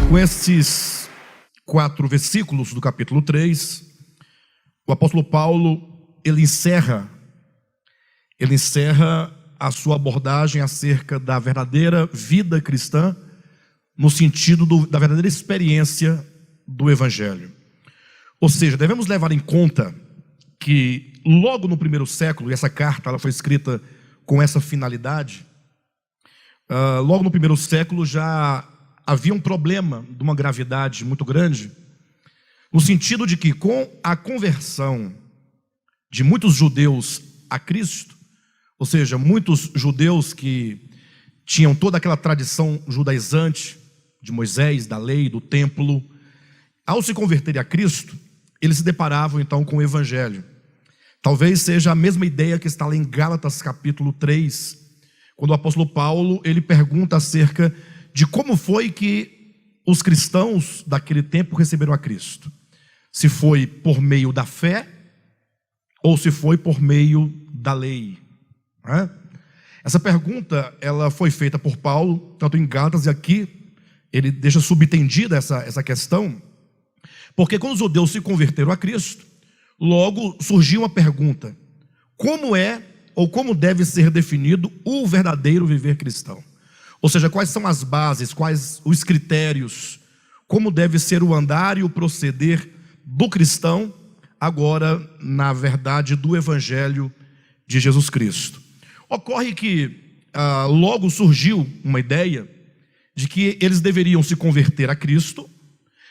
Com esses 4 versículos do capítulo 3, o apóstolo Paulo, ele encerra a sua abordagem acerca da verdadeira vida cristã, no sentido da verdadeira experiência do Evangelho. Ou seja, devemos levar em conta que logo no primeiro século, e essa carta ela foi escrita com essa finalidade, logo no primeiro século já havia um problema de uma gravidade muito grande, no sentido de que com a conversão de muitos judeus a Cristo, ou seja, muitos judeus que tinham toda aquela tradição judaizante de Moisés, da lei, do templo, ao se converterem a Cristo, eles se deparavam então com o Evangelho. Talvez seja a mesma ideia que está lá em Gálatas capítulo 3, quando o apóstolo Paulo ele pergunta acerca de como foi que os cristãos daquele tempo receberam a Cristo. Se foi por meio da fé ou se foi por meio da lei. Essa pergunta ela foi feita por Paulo, tanto em Gálatas e aqui ele deixa subentendida essa questão, porque quando os judeus se converteram a Cristo, logo surgiu uma pergunta: como é ou como deve ser definido o verdadeiro viver cristão? Ou seja, quais são as bases, quais os critérios, como deve ser o andar e o proceder do cristão, agora na verdade do Evangelho de Jesus Cristo. Ocorre que logo surgiu uma ideia de que eles deveriam se converter a Cristo,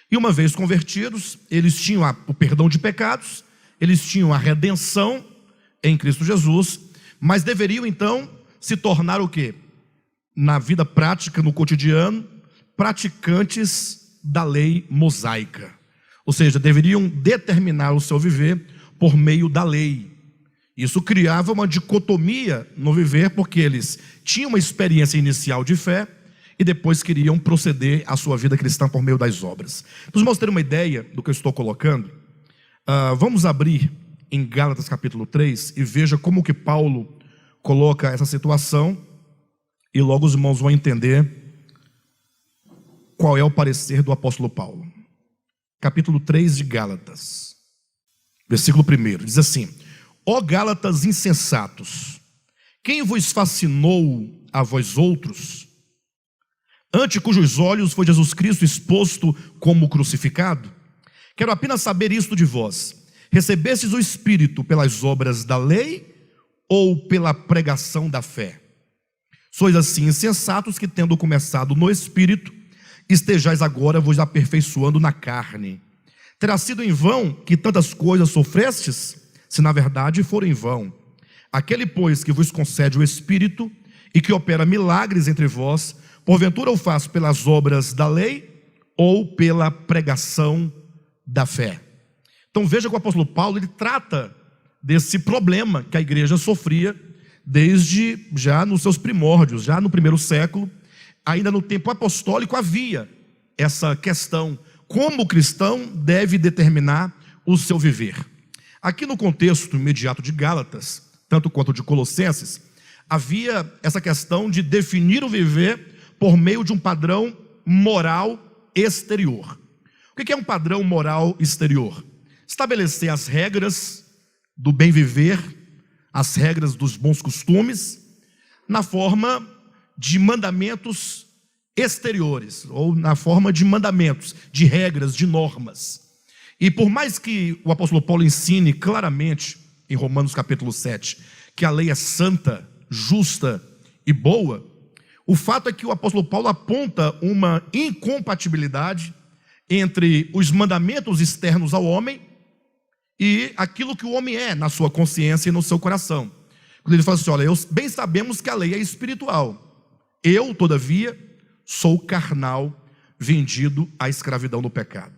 e uma vez convertidos, eles tinham o perdão de pecados, eles tinham a redenção em Cristo Jesus, mas deveriam então se tornar o quê? Na vida prática, no cotidiano, praticantes da lei mosaica. Ou seja, deveriam determinar o seu viver por meio da lei. Isso criava uma dicotomia no viver, porque eles tinham uma experiência inicial de fé e depois queriam proceder à sua vida cristã por meio das obras. Para os irmãos terem uma ideia do que eu estou colocando, vamos abrir em Gálatas capítulo 3 e veja como que Paulo coloca essa situação, e logo os irmãos vão entender qual é o parecer do apóstolo Paulo. Capítulo 3 de Gálatas, versículo 1, diz assim: ó Gálatas insensatos, quem vos fascinou a vós outros, ante cujos olhos foi Jesus Cristo exposto como crucificado? Quero apenas saber isto de vós: recebestes o Espírito pelas obras da lei ou pela pregação da fé? Sois assim insensatos que, tendo começado no Espírito, estejais agora vos aperfeiçoando na carne. Terá sido em vão que tantas coisas sofrestes, se na verdade for em vão. Aquele, pois, que vos concede o Espírito e que opera milagres entre vós, porventura o faz pelas obras da lei ou pela pregação da fé? Então veja que o apóstolo Paulo ele trata desse problema que a igreja sofria desde já nos seus primórdios, já no primeiro século. Ainda no tempo apostólico havia essa questão: como o cristão deve determinar o seu viver. Aqui no contexto imediato de Gálatas, tanto quanto de Colossenses, havia essa questão de definir o viver por meio de um padrão moral exterior. O que é um padrão moral exterior? Estabelecer as regras do bem viver, as regras dos bons costumes, na forma de mandamentos exteriores, ou na forma de mandamentos, de regras, de normas. E por mais que o apóstolo Paulo ensine claramente, em Romanos capítulo 7, que a lei é santa, justa e boa, o fato é que o apóstolo Paulo aponta uma incompatibilidade entre os mandamentos externos ao homem e aquilo que o homem é na sua consciência e no seu coração. Quando ele fala assim: olha, bem sabemos que a lei é espiritual, eu, todavia, sou carnal, vendido à escravidão do pecado.